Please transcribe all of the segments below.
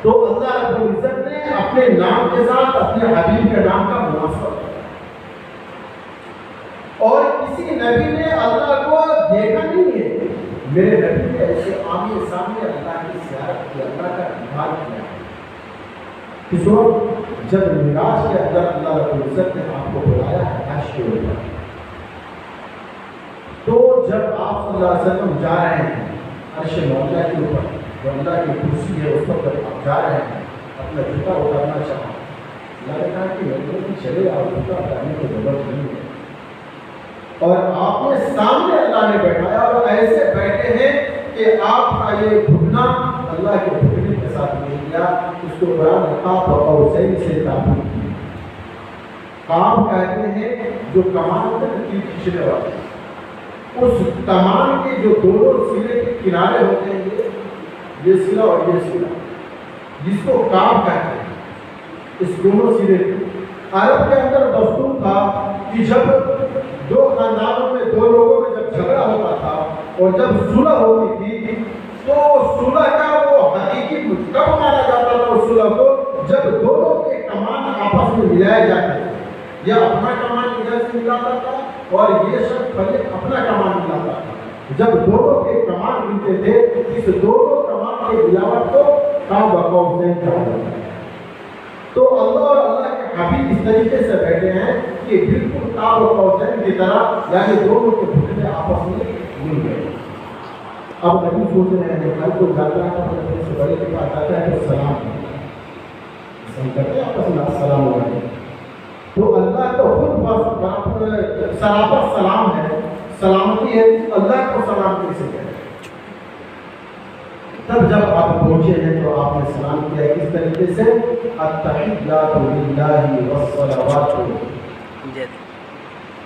تو اللہ رب العزت نے اپنے نام کے ساتھ اپنے حبیب کے نام کا مناسبت کیا، اور کسی نبی نے اللہ کو دیکھا نہیں ہے، میرے نبی نے ایسے آمنے سامنے اللہ کی زیارت کی، اللہ کا دیدار کیا۔ اس وقت جب معراج کے اندر اللہ رب العزت نے آپ کو بلایا ہے عرش کے اوپر، تو جب آپ صلی اللہ علیہ وسلم جا رہے ہیں عرش مولا کے اوپر، جو اللہ کی کرسی ہے اس پر جب آپ جا رہے ہیں، اپنا جوتا اتارنا چاہا، اللہ نے کہا کہ میرے چلے آپ جوتا اتارنے کی ضرورت نہیں ہے، اور آپ نے سامنے اللہ نے بیٹھایا اور ایسے بیٹھے ہیں کہ آپ کا یہ گھٹنا اللہ کے گھٹنے کے ساتھ مل گیا۔ اس کو قرآن نے قاف اور صحیح سے تعبیر کی۔ قاف کہتے ہیں جو کمان میں تیر کھینچنے والے، اس کمان کے جو دونوں سرے کے کنارے ہوتے ہیں، یہ سرا اور یہ سرا، جس کو قاف کہتے ہیں، اس دونوں سرے عرب کے اندر دستور تھا کہ جب دو خاندانوں میں دو لوگوں میں جب جھگڑا ہوتا تھا اور جب صلح ہوتی تھی تو صلح کا وہ حقیقی کب مانا جاتا تھا، اس صلح کو جب دونوں کے کمان آپس میں ملائے جاتے تھے، یا اپنا کمان ادھر سے ملاتا تھا اور یہ شخص پہلے اپنا کمان ملاتا تھا، جب دونوں کے کمان ملتے تھے اس دونوں کمان کے ملاوٹ کو قاب قوسین کہا جاتا ہے۔ تو اللہ اور اللہ کے حبیب اس طریقے سے بیٹھے ہیں کہ بالکل قاب قوسین کی طرح، یعنی دونوں کے گھٹنے آپس میں مل گئے۔ اب نبی سوچ رہے ہیں کل کو جاتا ہے تو سے بڑے کے پاس جاتا ہے تو سلام کرتے ہیں آپس میں السلام علیکم، تو اللہ تو خود سرابر سلام ہے، سلامتی ہے، اللہ کو سلام کیسے کہتے ہیں؟ تب جب آپ پہنچے ہیں تو آپ نے سلام کیا کس طریقے سے؟ التحیات للہ والصلوات،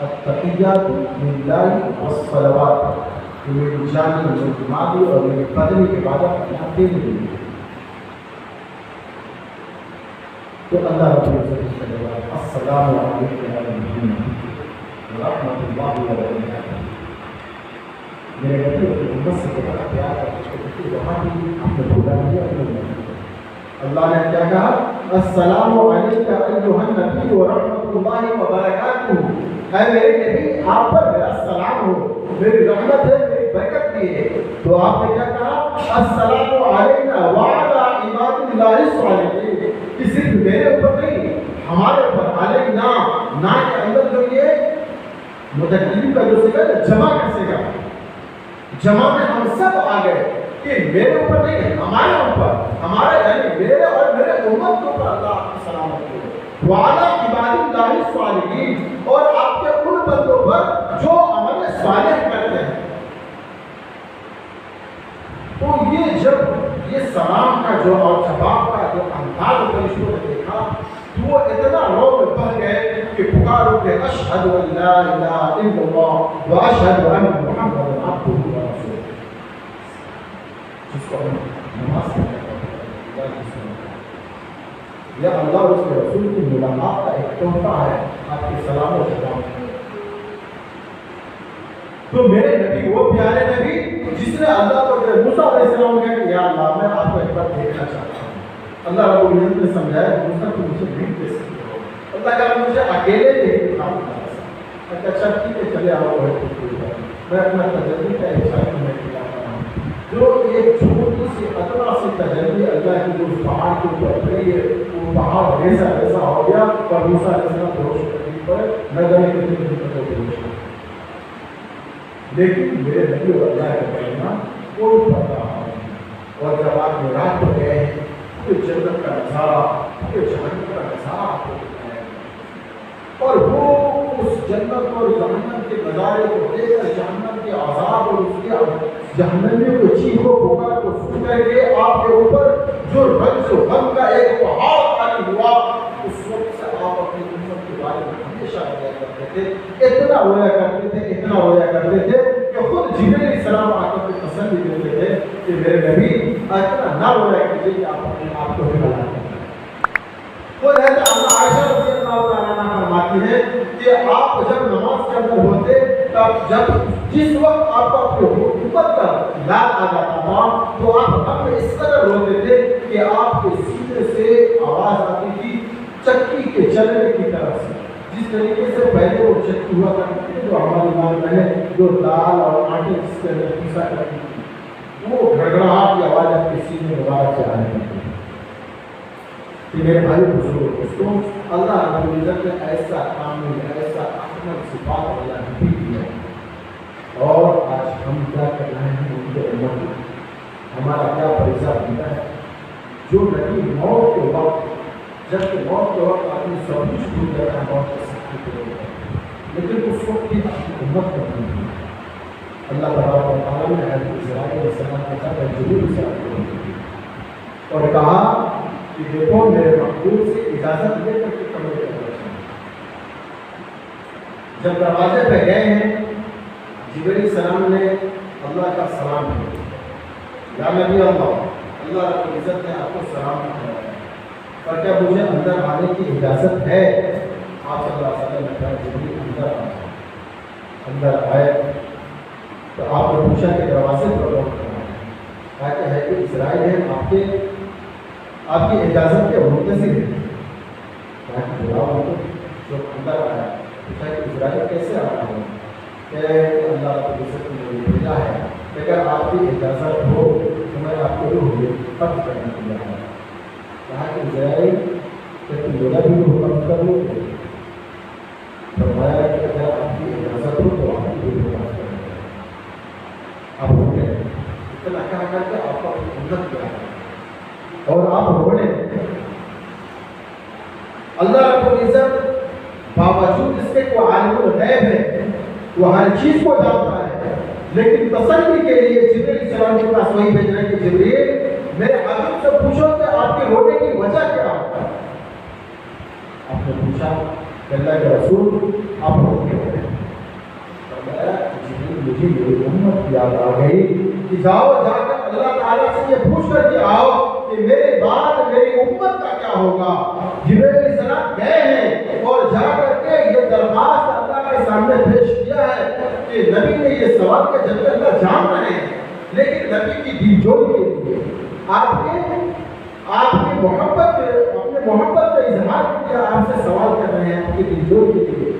التحیات للہ والصلوات، کہ میری جانی، میری دماغی اور میری بدنی کے بعد اپنا دل دیں۔ تو اللہ رب العزت کا جواب السلام علیکم ورحمۃ اللہ وبرکاتہ۔ میرے نبی اور امت سے بڑا پیار ہے، وہاں بھی آپ نے بولا نہیں، اللہ نے کیا کہا؟ السلام علیکم ایھا النبی ورحمۃ اللہ وبرکاتہ، اے میرے نبی آپ پر میرا سلام ہو، میری رحمت ہے، میری برکت بھی ہے۔ تو آپ نے کیا کہا؟ السلام علینا وعلی عباد اللہ الصالحین، کہ صرف میرے اوپر نہیں ہمارے اوپر، علینا نا کے اندر جو یہ متکلم کا جو سگا جمع کا سگا، جمع میں ہم سب آ گئے کہ میرے اوپر نہیں ہمارے اوپر، ہمارے یعنی میرے اور میرے امت کے اوپر اللہ کی سلامت ہو، وعلی عباد اللہ الصالحین، اور آپ کے ان بندوں پر جو عمل صالح کرتے ہیں۔ تو یہ جب یہ سلام کا جو اور جواب کا جو انداز فرشتوں نے دیکھا تو وہ اتنا رو میں بہہ گئے کہ پکارو کہ اشہد ان لا الہ الا اللہ واشہد ان محمد عبدہ ورسولہ، جس کو ہم نماز میں یا اللہ اور اس کے رسول کی ملاقات کا ایک تحفہ ہے آپ کے سلام و سلام۔ تو میرے نبی وہ پیارے نبی جس نے اللہ کو موسیٰ علیہ السلام نے کہا کہ یا اللہ میں آپ کو ایک بار دیکھنا چاہتا ہوں، اللہ رب العزت نے سمجھایا کہ موسیٰ کو مجھے نہیں دے سکتے ہو، اللہ کہا مجھے اکیلے نہیں دکھا سکتا، اچھا ٹھیک ہے چلے آؤ، میں اپنا تجربی کا احساس میں کھلاتا ہوں۔ جو ایک چھوٹی سی اتنا سی تجربی اللہ کی جو پہاڑ کے اوپر پڑی ہے، وہ پہاڑ ویسا ویسا ہو گیا اور موسیٰ علیہ السلام بہوش کرنے پر نہ جانے کتنے دن تک بہوش ہو، لیکن میرے نبی اور اللہ کا پیغام کوئی پتہ نہیں۔ اور جب آپ معراج پر گئے ہیں تو جنت کا نظارہ، جہنم کا نظارہ آپ کو دکھایا گیا، اور وہ اس جنت اور جہنم کے نظارے کو دیکھ کر جہنم کے عذاب اور اس کے جہنم میں کوئی چیخ و پکار کو سن کر کے آپ کے اوپر جو رنج و غم کا ایک پہاڑ طاری ہوا، اس وقت سے آپ اپنی امت کے بارے میں ہمیشہ رویا کرتے تھے، اتنا رویا کرتے تھے، اتنا رویا کرتے تھے کہ خود جبریل علیہ السلام آ کر کے تسلی دیتے تھے کہ میرے نبی اتنا نہ رویا کیجیے کہ آپ اپنے آپ کو ہلا کریں۔ خود حضرت عائشہ رضی اللہ تعالیٰ عنہا فرماتی ہے کہ آپ جب نماز کے اندر ہوتے تب جب جس وقت آپ کو اپنے حکومت کا یاد آ جاتا تھا تو آپ اپنے اس قدر روتے تھے کہ آپ کے سینے سے آواز آتی تھی چکی کے چلنے کی طرح سے، جس طریقے سے پہلے وہ چکی ہوا کرتی تھی جو ہماری ماں بہنیں جو دال اور آٹے جس کے اندر پیسا کرتی تھی، وہ گھڑگھڑاہٹ کی آواز آپ کے سینے مبارک سے آنے لگتی تھی۔ کہ میرے بھائی بزرگ دوستوں، اللہ رب العزت نے ایسا کامل، ایسا اکمل صفات والا نبی دیا، اور آج ہم کیا کر رہے ہیں ان کے امت میں، ہمارا کیا فریضہ بنتا ہے؟ جو نبی موت کے وقت، جبکہ موت کے وقت آدمی سب کچھ بھول جاتا ہے، موت کے ساتھ لیکن اس وقت بھی اپنی امت کو نہیں دیا۔ اللہ تبارک و تعالیٰ نے حضرت اسرائیل علیہ السلام کے ساتھ جبریل سے اور کہا کہ دیکھو میرے مقبول سے اجازت لے کر کے کمرے کے اندر چلو۔ جب دروازے پہ گئے ہیں، جبریل السلام نے اللہ کا سلام کیا، یا نبی اللہ رب العزت نے آپ کو سلام کیا ہے، اور کیا مجھے اندر آنے کی اجازت ہے؟ آپ صلی اللہ علیہ وسلم نے کہا جبریل اندر آئے۔ اندر آئے تو آپ نے پوچھا کہ دروازے پر کون کھڑا ہے؟ کہا کہ ہے کہ اسرائیل ہے، آپ کی اجازت کے منتظر ہے۔ کہا کہ بلاؤ ان کو۔ جو اندر آیا پوچھا کہ اسرائیل کیسے آ رہا ہے؟ کہ اللہ رب العزت نے مجھے بھیجا ہے، اگر آپ کی اجازت ہو تو میں آپ کو روح قبض کرنے کے لیے آیا۔ کہا کہ اسرائیل کہ تم میرا بھی روح قبض کر لو؟ فرمایا کہ اگر آپ کی اجازت ہو تو آپ کی روح قبض کرنے کے لیے آپ ہو گئے۔ اتنا کہا کر کے آپ کا امت کیا ہے اور آپ رونے۔ اللہ رب العزت باوجود اس کے کو عالم الغیب ہے، وہ ہر چیز کو جانتا ہے، لیکن تسلی کے لیے جبریل السلام کے پاس وہی بھیج رہے ہیں کہ جبریل میرے حبیب سے پوچھو کہ آپ کے رونے کی وجہ کیا ہے؟ آپ نے پوچھا کہ اللہ کے رسول آپ روتے ہو۔ فرمایا جبریل مجھے میری امت یاد آ گئی کہ جاؤ جا کر اللہ تعالیٰ سے یہ پوچھ کر کے آؤ کہ میرے بعد میری امت کا کیا ہوگا۔ جبریل علیہ السلام گئے ہیں اور جا کر کے یہ درخواست اللہ کے سامنے پیش کیا ہے کہ نبی نے یہ سوال کا جب اللہ جان رہے ہیں، لیکن نبی کی دل جوئی کے لیے آپ کی محبت، اپنے محبت کا اظہار کے لیے آپ سے سوال کر رہے ہیں، آپ کی دل جوئی کے لیے،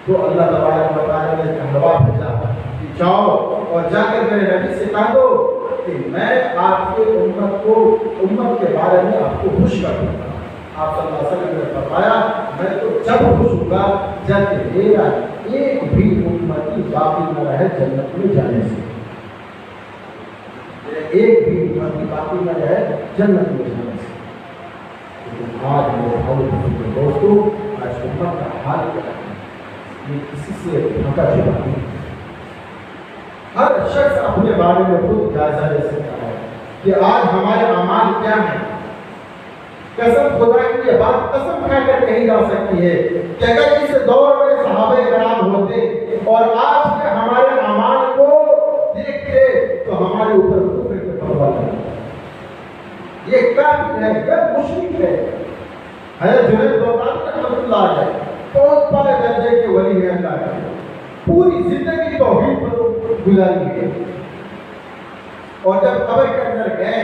تو اللہ تبارک و تعالیٰ نے کہلوا بھیجا کہ جاؤ اور جا کر میرے نبی سے کہہ دو کہ میں آپ کے امت کے بارے میں آپ کو خوش کر دوں گا۔ آپ صلی اللہ علیہ وسلم نے فرمایا میں تو جب خوش ہوں گا جب میرا ایک بھی امتی باقی نہ رہے جنت میں جانے سے، ایک بھی امتی باقی نہ رہے جنت میں جانے سے۔ لیکن آج میرے دوستوں، آج امت کا حال کیا ہے؟ یہ کسی سے ڈھکا چھپا نہیں۔ ہر شخص اپنے بارے میں خود جائزہ لے سکتا ہے کہ آج ہمارے اعمال کیا ہیں۔ قسم خدا کی یہ بات قسم کھا کر کہی جا سکتی ہے کہ اگر اس دور میں صحابہ کرام ہوتے اور آج کے ہمارے اعمال کو دیکھتے تو ہمارے اوپر کفر کے فتویٰ لگاتے۔ یہ کافر ہے، یہ مشرک ہے۔ حضرت جنید بغدادی رحمۃ اللہ علیہ بہت بڑے درجے کے ولی ہیں اللہ کے، پوری زندگی توحید پر گزاری ہے، اور جب قبر کے اندر گئے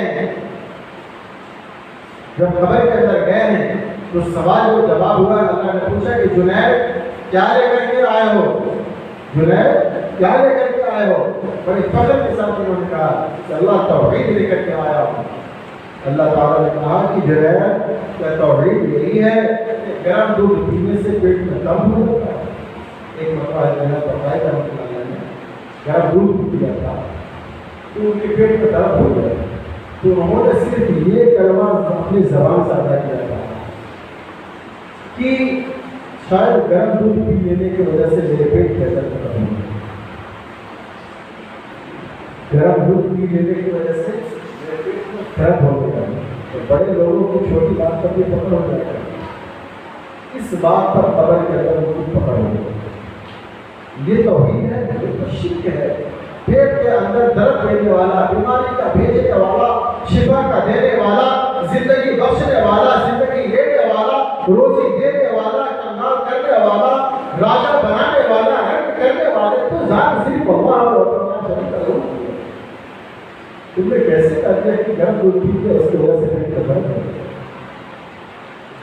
ہیں تو سوال کو جواب ہوا، اللہ نے پوچھا کہ جنید کیا لے کر کے آئے ہو؟ جنید کیا لے کر کے آئے ہو؟ بڑے فخر کے ساتھ انہوں نے کہا کہ اللہ توحید لے کر کے آیا ہوں۔ اللہ تعالیٰ نے کہا کہ جنید کیا توحید یہی ہے کہ گرم دودھ پینے سے پیٹ میں دم ہو جاتا ہے؟ ایک مرتبہ جنید بتایا رحمۃ اللہ علیہ نے گرم دودھ پیا تھا تو ان کے پیٹ میں درد ہو گیا، تو انہوں نے صرف یہ کلمہ اپنی زبان سے ادا کیا تھا کہ شاید گرم دودھ پی لینے کی وجہ سے میرے پیٹ میں درد ختم ہو گیا، گرم دودھ پی لینے کی وجہ سے میرے پیٹ میں درد ہو گیا۔ تو بڑے لوگوں کو چھوٹی بات پر بھی پکڑ ہو جاتا ہے، اس بات پر قبر کے اندر ان کو پکڑ ہو گئی۔ یہ توحید ہے، یہ تو شرک ہے۔ پیٹ کے اندر درد دینے والا، بیماری کا بھیجنے والا، شفا کا دینے والا، زندگی بخشنے والا، زندگی لینے والا، روزی دینے والا، کنگال کرنے والا، راجا بنانے والا، رنگ کرنے والے تو ذات صرف اللہ اور شریک اللہ۔ تم نے کیسے کر دیا کہ گھر کوئی ٹھیک ہے اس کی وجہ سے پیٹ کا درد ہے؟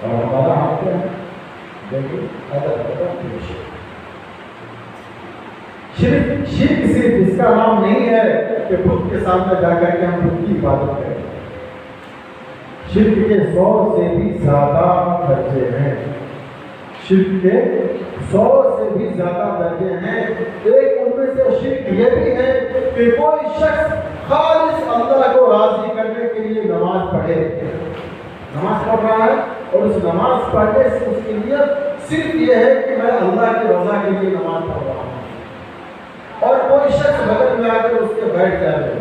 اور ہمارا ہاتھ کیا ہے؟ دیکھیں شرک صرف اس کا نام نہیں ہے کہ بت کے سامنے جا کر کے ہم بت کی عبادت کریں. شرک کے 100 سے بھی زیادہ درجے ہیں. شرک کے 100 سے بھی زیادہ درجے ہیں. ایک ان میں سے شرک یہ بھی ہے کہ کوئی شخص خالص اللہ کو راضی کرنے کے لیے نماز پڑھے. نماز پڑھ رہا ہے اور اس نماز پڑھنے سے اس کی نیت صرف یہ ہے کہ میں اللہ کی رضا کے لیے نماز پڑھ رہا ہوں. اور کوئی شخص بغل میں آ کر اس کے بیٹھ جائے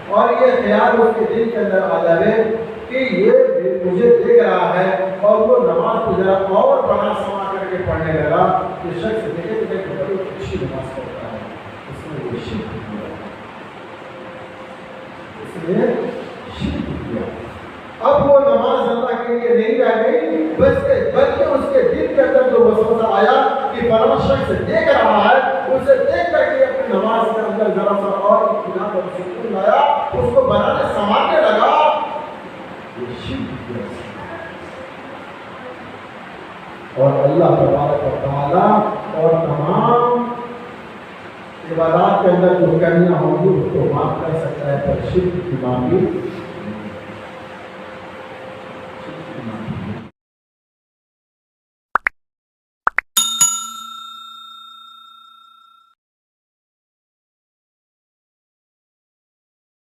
اور یہ خیال اس کے دل کے اندر آ جائے کہ یہ مجھے دیکھ رہا ہے اور وہ نماز کو ذرا اور بڑا سما کر کے پڑھنے لگا. یہ شخص دیکھے تو دیکھ بڑی اچھی نماز پڑھتا ہے. اس نے یہ شرک کیا. اس نے شرک کیا. اب وہ نماز اللہ کے لیے نہیں رہ گئی بلکہ اس کے دل کے اندر جو وسوسہ آیا کہ فلاں شخص دیکھ رہا ہے, اسے دیکھ کر کے اپنی نماز کے اندر ذرا سا اور اطمینان اور سکون لایا, اس کو بنانے سنبھالنے لگا. یہ شرک کیا. اور اللہ تبارک و تعالیٰ اور تمام عبادات کے اندر جو کمیاں ہوں گی اس کو معاف کر سکتا ہے, پر شرک کی معافی